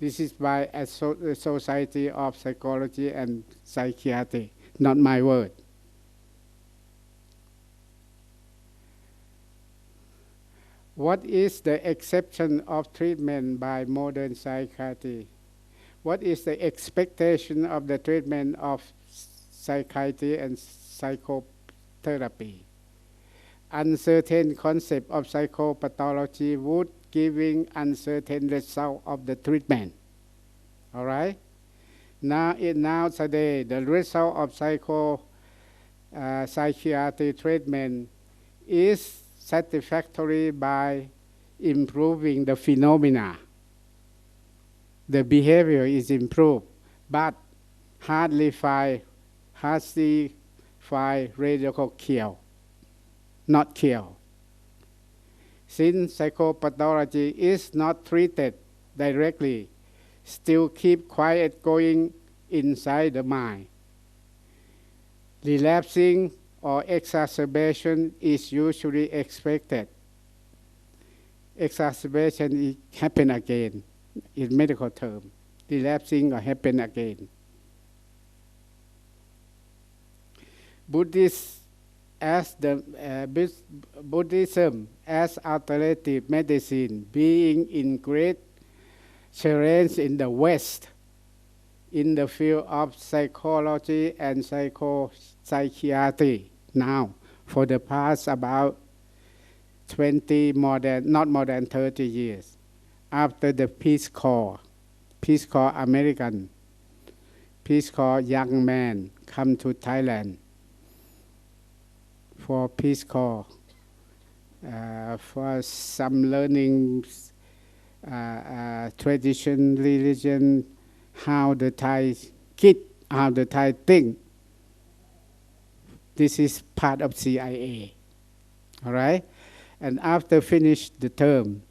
This is by a Society of Psychology and Psychiatry, not my word. What is the exception of treatment by modern psychiatry? What is the expectation of the treatment of psychiatry and psychotherapy? Uncertain concept of psychopathology would giving uncertain result of the treatment. All right? Now today, the result of psychiatry treatment is satisfactory by improving the phenomena. The behavior is improved, but hardly find radical cure, not cure. Since psychopathology is not treated directly, still keep quiet going inside the mind. Relapsing or exacerbation is usually expected. Exacerbation happen again, in medical term. Relapsing or happen again. Buddhism as alternative medicine being in great challenge in the West in the field of psychology and psychiatry now for the past about 30 years after the Peace Corps American, Peace Corps young man come to Thailand for Peace Corps for some learning tradition, religion, how the Thai kid, how the Thai think. This is part of CIA, all right? And after finish the term,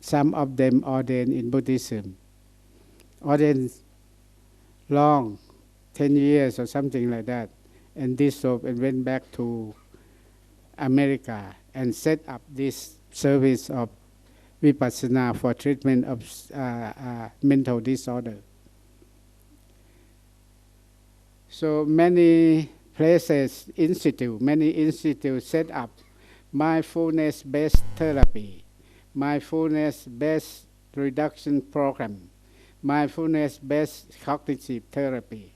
some of them ordained in Buddhism. Ordained long, 10 years or something like that, and dissolved and went back to America and set up this service of Vipassana for treatment of mental disorder. So many places, many institutes set up mindfulness-based therapy, mindfulness-based reduction program, mindfulness-based cognitive therapy.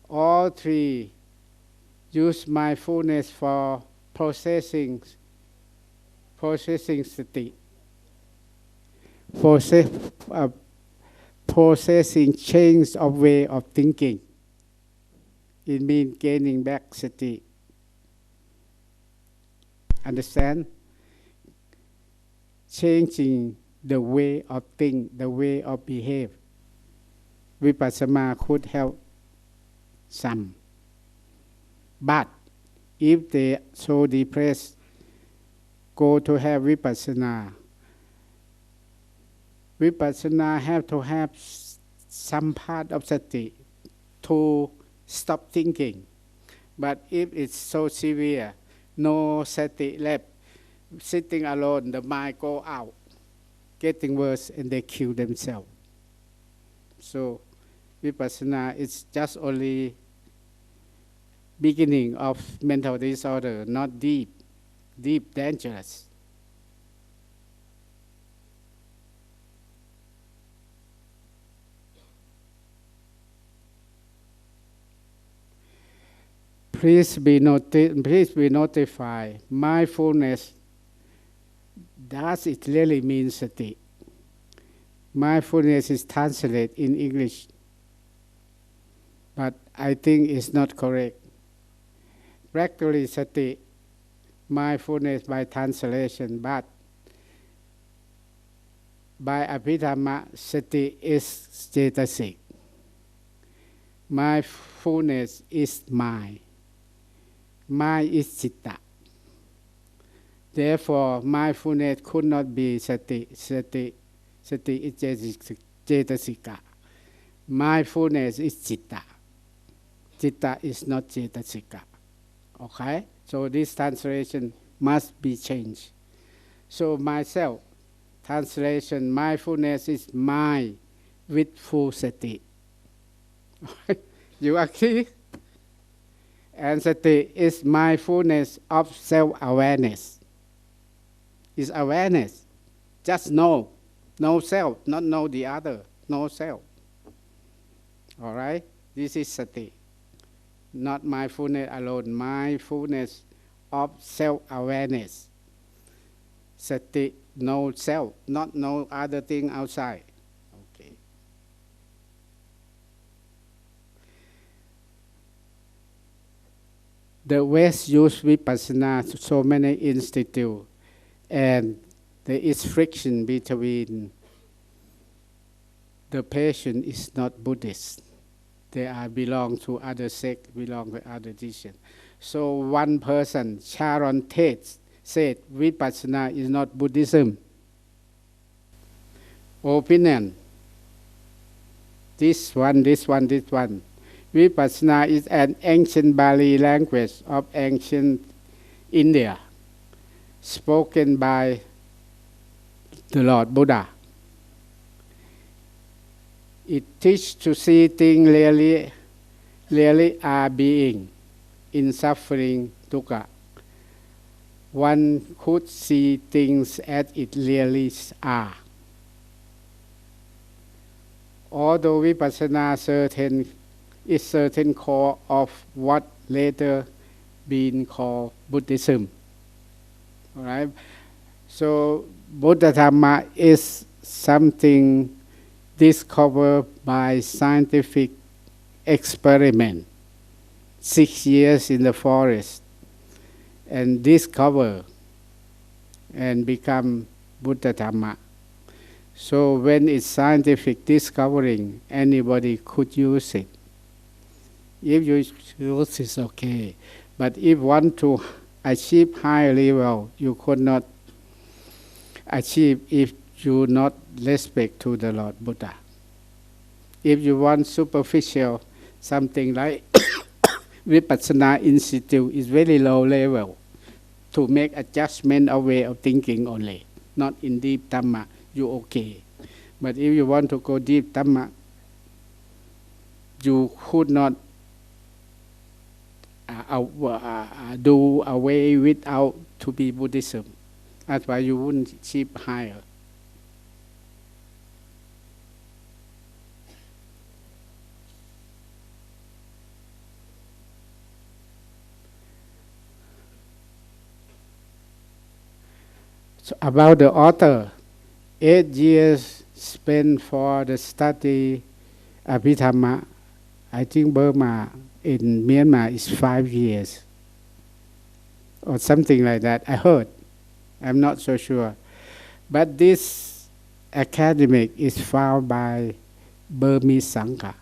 All three use mindfulness for processing sati, processing change of way of thinking. It means gaining back sati. Understand? Changing the way of think, the way of behave. Vipassana could help some. But if they so depressed, go to have Vipassana. Vipassana have to have some part of sati to stop thinking. But if it's so severe, no sati left, sitting alone, the mind go out, getting worse, and they kill themselves. So Vipassana is just only beginning of mental disorder, not deep dangerous. Please be notified. Mindfulness, does it really mean sati? Mindfulness is translated in English, but I think it's not correct. Practically sati, mindfulness by translation, but by Abhidhamma, sati is cetasic. Mindfulness is mind. Mind is citta. Therefore, mindfulness could not be sati. Sati is cetasika. Mindfulness is citta. Citta is not cetasika. Okay? So this translation must be changed. So myself, Translation, mindfulness is mind with full sati. You agree? And sati is mindfulness of self-awareness. It's awareness. Just know. No self, not know the other. No self. All right? This is sati. Not mindfulness alone. Mindfulness of self-awareness. Sati, no self, not no other thing outside. Okay. The West use vipassana to so many institutes, and there is friction between the patient is not Buddhist. They are belong to other sect, belong to other tradition. So one person, Sharon Tate, said vipassana is not Buddhism. Opinion. This one. Vipassana is an ancient Bali language of ancient India, spoken by the Lord Buddha. It teaches to see things really are being in suffering, dukkha. One could see things as it really are. Although vipassana is certain core of what later been called Buddhism. All right? So Buddha Dhamma is something discovered by scientific experiment. 6 years in the forest and discover and become Buddha Dhamma. So when it's scientific discovering, anybody could use it. If you use it's okay. But if want to achieve high level, you could not achieve if you not respect to the Lord Buddha. If you want superficial, something like Vipassana Institute is very low level to make adjustment of way of thinking only, not in deep Dhamma, you okay. But if you want to go deep Dhamma, you could not do away without to be Buddhism. That's why you wouldn't achieve higher. So about the author, 8 years spent for the study Abhidhamma. I think Burma in Myanmar is 5 years or something like that. I heard. I'm not so sure. But this academic is found by Burmese Sangha.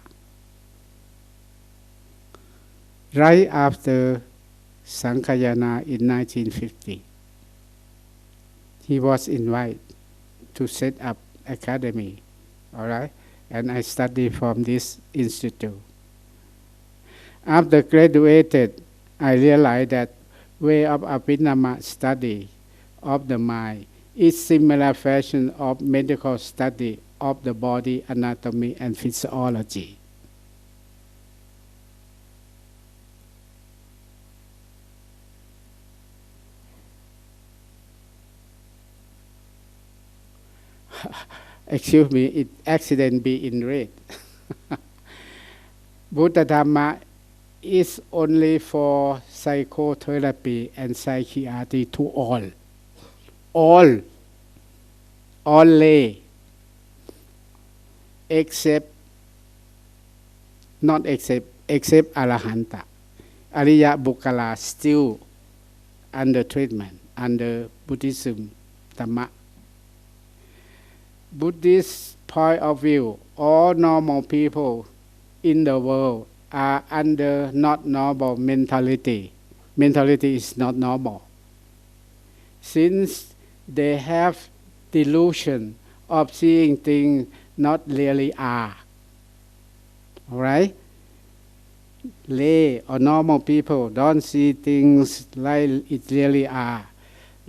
Right after Sankhayana in 1950. He was invited to set up academy, all right? And I studied from this institute. After graduated, I realized that way of Abhidhamma study of the mind is similar fashion of medical study of the body anatomy and physiology. Excuse me, it accident be in red. Buddha Dhamma is only for psychotherapy and psychiatry to all. All lay, except Arahanta. Ariya Bukkala still under treatment, under Buddhism Dhamma. Buddhist point of view, all normal people in the world are under not normal mentality. Mentality is not normal. Since they have delusion of seeing things not really are. Alright? Lay or normal people don't see things like it really are.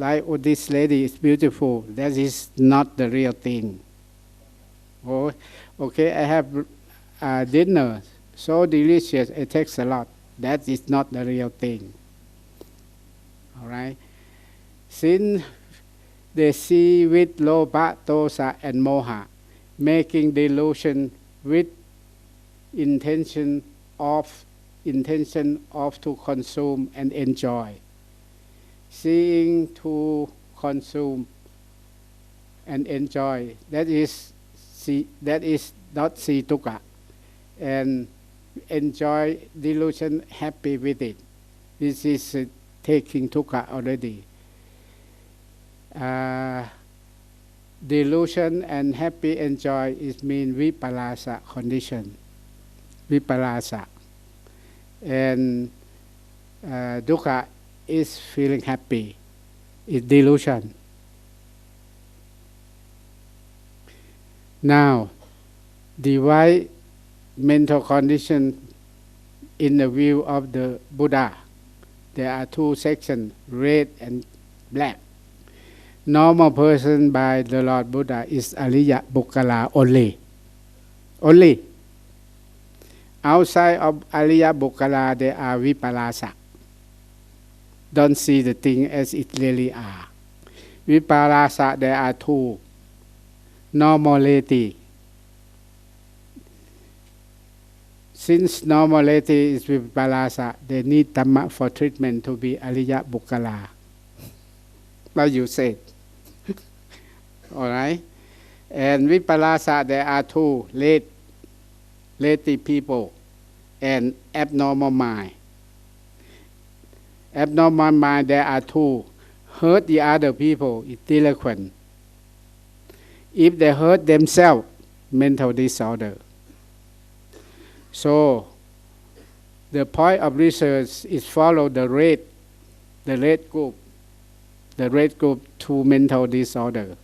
like, oh, this lady is beautiful. That is not the real thing. Oh, okay, I have dinner, so delicious, it takes a lot. That is not the real thing. All right? Since they see with lopa, tosa, and moha, making delusion with intention of to consume and enjoy. Seeing to consume and enjoy, that is not see dukkha, and enjoy delusion, happy with it. This is taking dukkha already. Delusion and happy enjoy is mean vipallasa condition. Vipallasa. And dukkha is feeling happy. It's delusion. Now, divide mental condition in the view of the Buddha. There are two sections, red and black. Normal person by the Lord Buddha is Ariya Bukkala only. Only. Outside of Ariya Bukkala, there are vipallasa. Don't see the thing as it really are. Vipallasa, there are two. Normality. Since normality is vipallasa, they need Dhamma for treatment to be Ariya Bukkala. Like you said. Alright? And vipallasa, there are two, lazy people and abnormal mind. Abnormal mind, there are two, hurt the other people, is delinquent. If they hurt themselves, mental disorder. So, the point of research is follow the red group to mental disorder.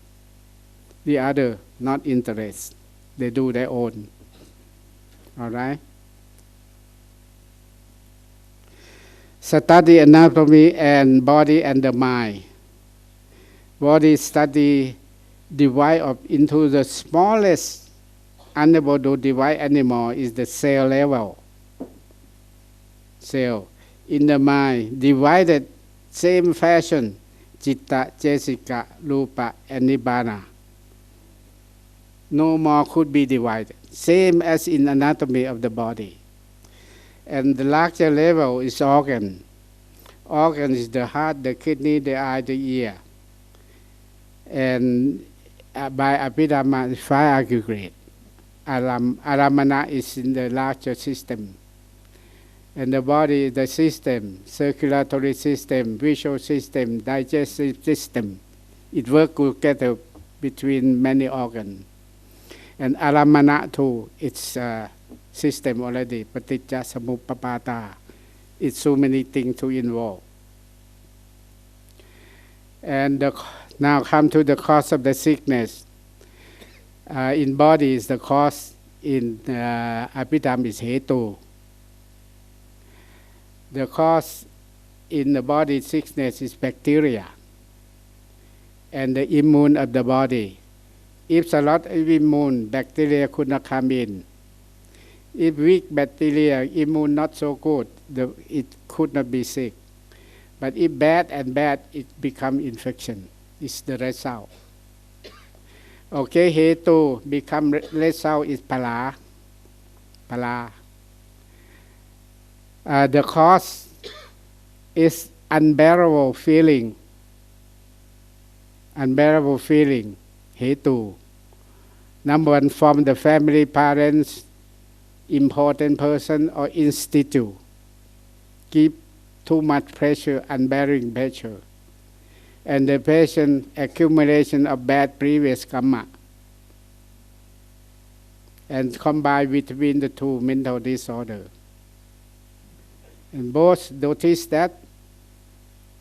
The other, not interest. They do their own. All right? Study anatomy and body and the mind. Body study divide up into the smallest unable to divide anymore is the cell level. Cell. In the mind, divided same fashion, citta, cesika, rupa, and nibbana. No more could be divided. Same as in anatomy of the body. And the larger level is organ. Organ is the heart, the kidney, the eye, the ear. And by Abhidhamma, 5 aggregate. Aramana is in the larger system. And the body, the system, circulatory system, visual system, digestive system. It works together between many organs. And aramana too, it's a system already, paticca samuppapata. It's so many things to involve. And now come to the cause of the sickness. In body is the cause, in Abhidhamma is hetu. The cause in the body sickness is bacteria and the immune of the body. If a lot of immune, bacteria could not come in. If weak bacteria, immune not so good, it could not be sick. But if bad, it become infection. It's the result. Okay, hetu become result is pala. The cause is unbearable feeling. Unbearable feeling. Hetu. Number one, from the family, parents, important person or institute. Give too much pressure, unbearing pressure. And the patient accumulation of bad previous karma. And combined between the two, mental disorder. And both notice that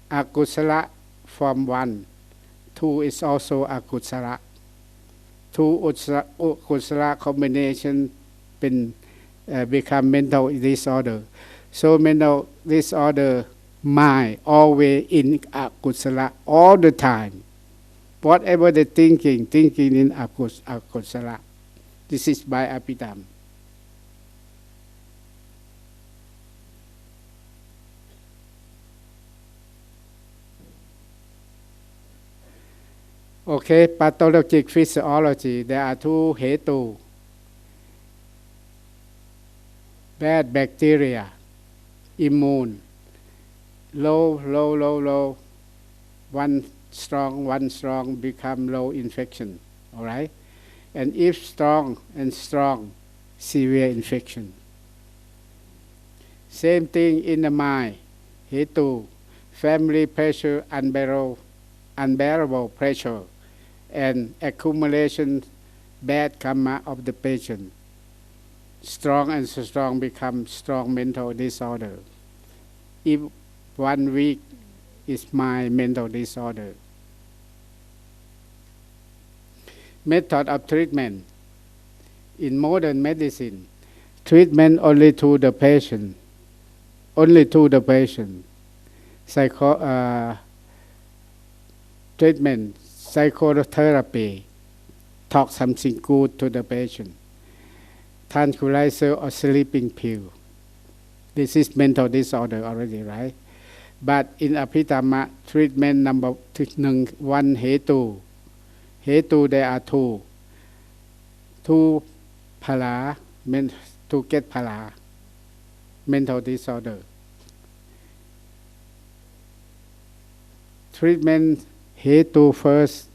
akusala from 1, 2 is also akusala. 2 kusala combination become mental disorder. So mental disorder mind always in akusala all the time. Whatever the thinking in akusala. This is by Abhidhamma. Okay, pathologic physiology. There are two hetu. Bad bacteria, immune, low. One strong become low infection. All right, and if strong, severe infection. Same thing in the mind. Hetu, family pressure, unbearable pressure, and accumulation bad karma of the patient. Strong become strong mental disorder. If 1 week is my mental disorder. Method of treatment. In modern medicine, treatment only to the patient. Treatment, psychotherapy, talk something good to the patient. Tranquilizer or sleeping pill. This is mental disorder already, right? But in Abhidhamma, treatment number 1 hetu. Hetu there are two. To phala, to get phala, mental disorder. Treatment hetu first,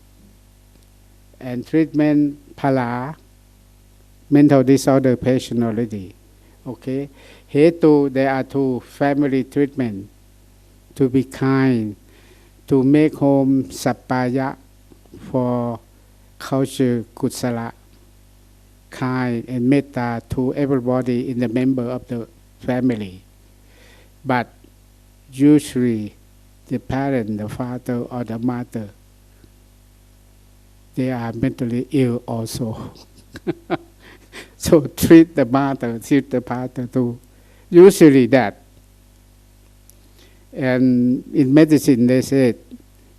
and treatment phala, mental disorder patient already. Okay. Hetu, there are two. Family treatment. To be kind. To make home sappaya for culture kusala. Kind and metta to everybody in the member of the family. But usually the parent, the father or the mother, they are mentally ill also. So treat the mother, treat the father too. Usually that. And in medicine they said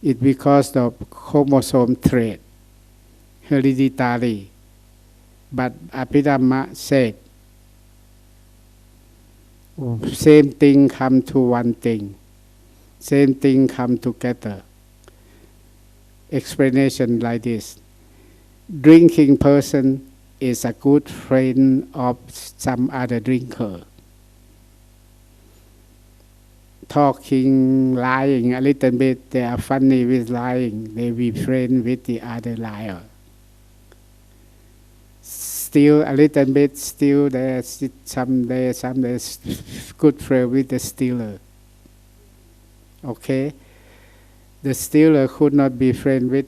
it because of chromosome trait, hereditary. But Abhidhamma said, same thing come to one thing. Same thing come together. Explanation like this. Drinking person is a good friend of some other drinker. Talking, lying a little bit, they are funny with lying. They be friends with the other liar. Steal a little bit, steal there, someday good friend with the stealer. Okay? The stealer could not be friend with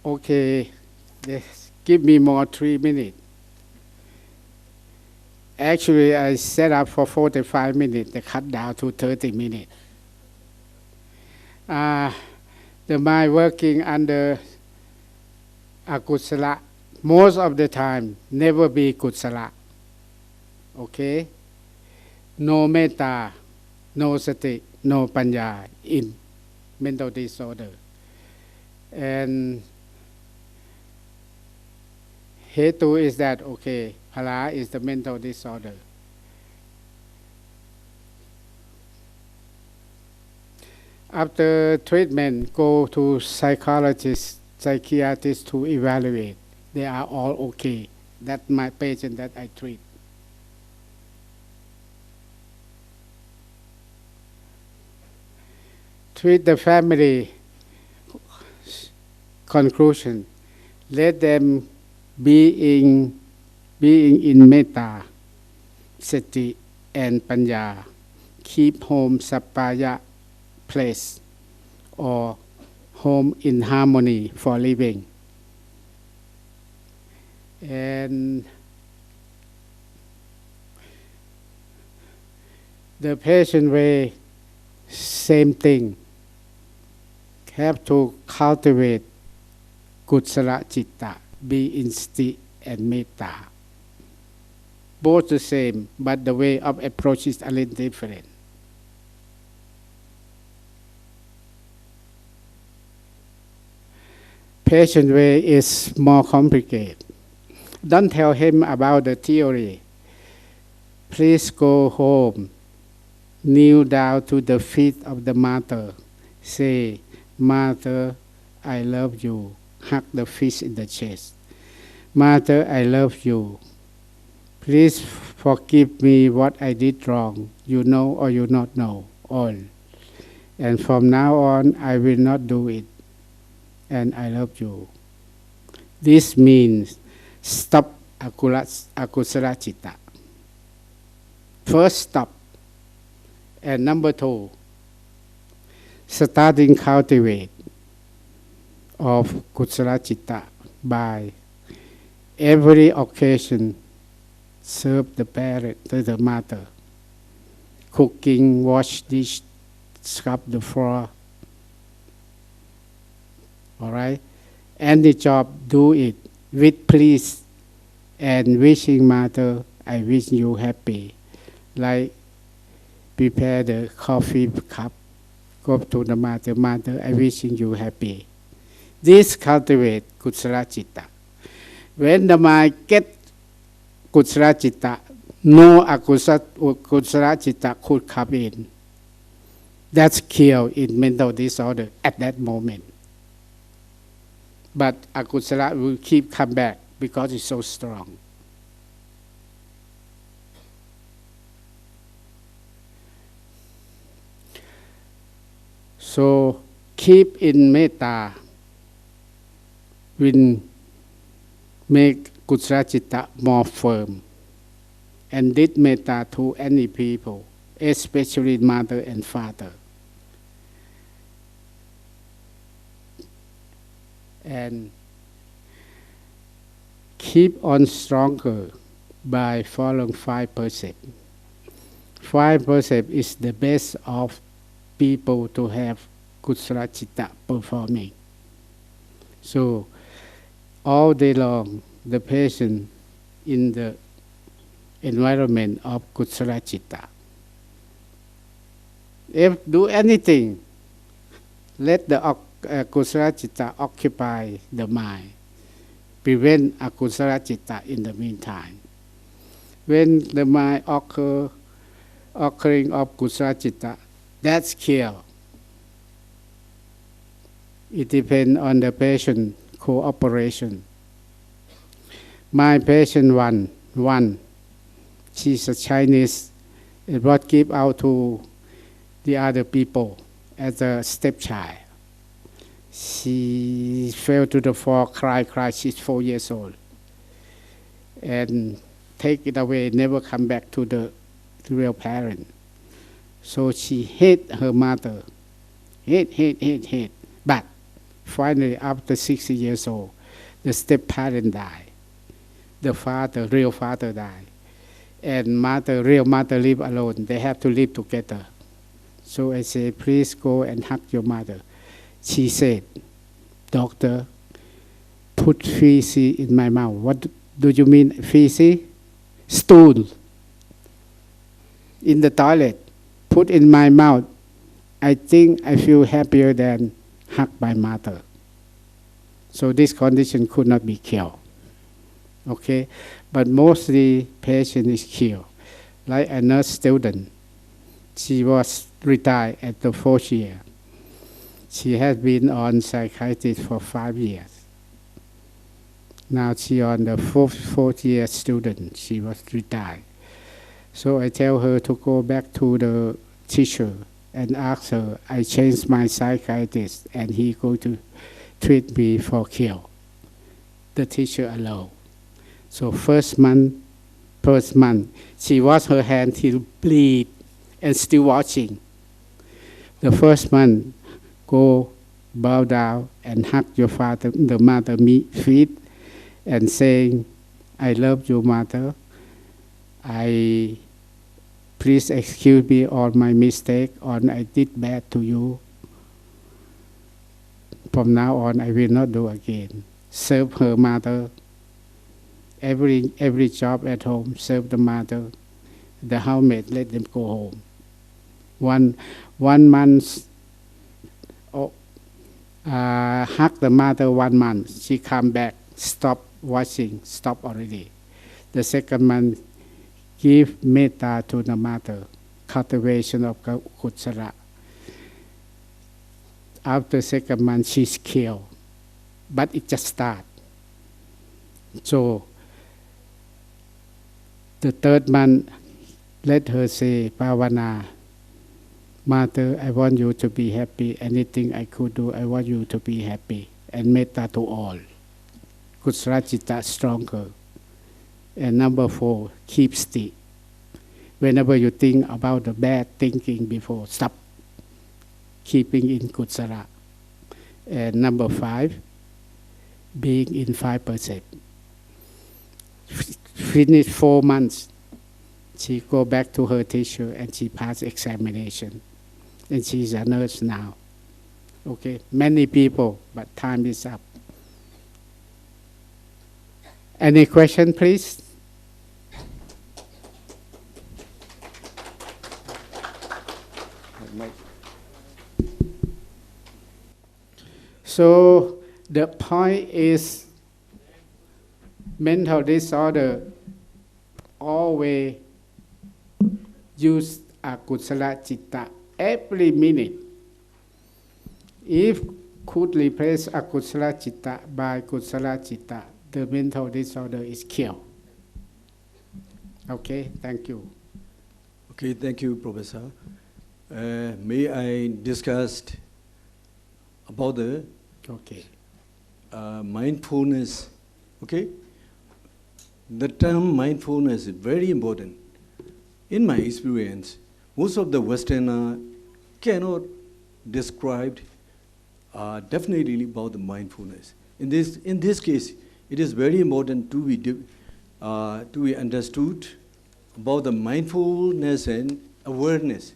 okay, give me more 3 minutes. Actually, I set up for 45 minutes. They cut down to 30 minutes. The mind working under akusala, most of the time, never be kusala. Okay? No metta, no sati, no panya in mental disorder. And hetu is that, okay, phala is the mental disorder. After treatment, go to psychologist, psychiatrist to evaluate. They are all okay. That's my patient that I treat. Treat the family. Conclusion. Let them being in metta. sati, and panya. Keep home sapaya place or home in harmony for living. And the patient way, same thing. Have to cultivate kusala citta, be in sati and metta. Both the same, but the way of approach is a little different. Patient way is more complicated. Don't tell him about the theory. Please go home, kneel down to the feet of the mother. Say, Mother, I love you. Hug the fish in the chest. Mother, I love you. Please forgive me what I did wrong. You know or you not know, all. And from now on, I will not do it. And I love you. This means stop akusala citta. First stop. And number 2, starting cultivate of kusala citta by every occasion serve the parent, the mother, cooking, wash dish, scrub the floor. All right? Any job, do it with please and wishing mother, I wish you happy. Like prepare the coffee cup, go to the mother, Mother, I wishing you happy. This cultivate kusala citta. When the mind get kusala citta, no kusala citta could come in. That's kill in mental disorder at that moment. But akusala will keep come back because it's so strong. So keep in metta will make kusala citta more firm. And did metta to any people, especially mother and father. And keep on stronger by following 5 precepts. 5 precepts is the best of people to have kusala citta performing. So all day long, the patient in the environment of kusala citta. If do anything, let the kusala citta occupy the mind. Prevent akusala citta in the meantime. When the mind occurring of kusala citta, that's kill. It depends on the patient cooperation. My patient one, she's a Chinese. It was given out to the other people as a stepchild. She fell to the floor, cry. She's 4 years old. And take it away, never come back to the real parent. So she hate her mother. Hate. But finally, after 60 years old, the step-parent died. The father, real father died. And real mother live alone. They have to live together. So I say, please go and hug your mother. She said, Doctor, put feces in my mouth. What do you mean feces? Stool. In the toilet. Put in my mouth. I think I feel happier than hug my mother. So this condition could not be cured. Okay? But mostly patient is cured. Like a nurse student. She was retired at the 4th year. She has been on psychiatrist for 5 years. Now she on the 4th year student. She was retired. So I tell her to go back to the teacher and ask her, I changed my psychiatrist and he going to treat me for cure. The teacher alone. So first month First month, she washed her hand till bleed and still watching. The first month, go bow down and hug your father, the mother feet, and saying, I love you, mother. Please excuse me all my mistake, or I did bad to you. From now on, I will not do again. Serve her mother. Every job at home, serve the mother. The housemaid, let them go home. One month, hug the mother 1 month. She come back, stop watching, stop already. The second month, give metta to the mother, cultivation of kusala. After second month, she's killed, but it just start. So the third month, let her say, Pavana, Mother, I want you to be happy. Anything I could do, I want you to be happy. And metta to all. Kusala citta stronger. And number 4, keep still. Whenever you think about the bad thinking before, stop. Keeping in kusala. And number 5, being in 5%. Finish 4 months. She go back to her teacher and she passed examination. And she's a nurse now. Okay, many people, but time is up. Any question, please? So the point is, mental disorder always use akusala citta every minute. If could replace akusala citta by kusala citta, the mental disorder is cured. Okay, thank you. Okay, thank you, Professor. May I discuss about the mindfulness? Okay, the term mindfulness is very important. In my experience, most of the Westerners cannot describe definitely about the mindfulness. In this case, it is very important to be understood about the mindfulness and awareness.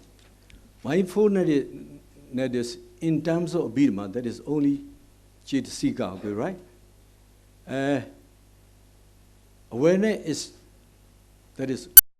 Mindfulness is in terms of Abhidhamma, that is only Cetasika, okay, right? Awareness is, that is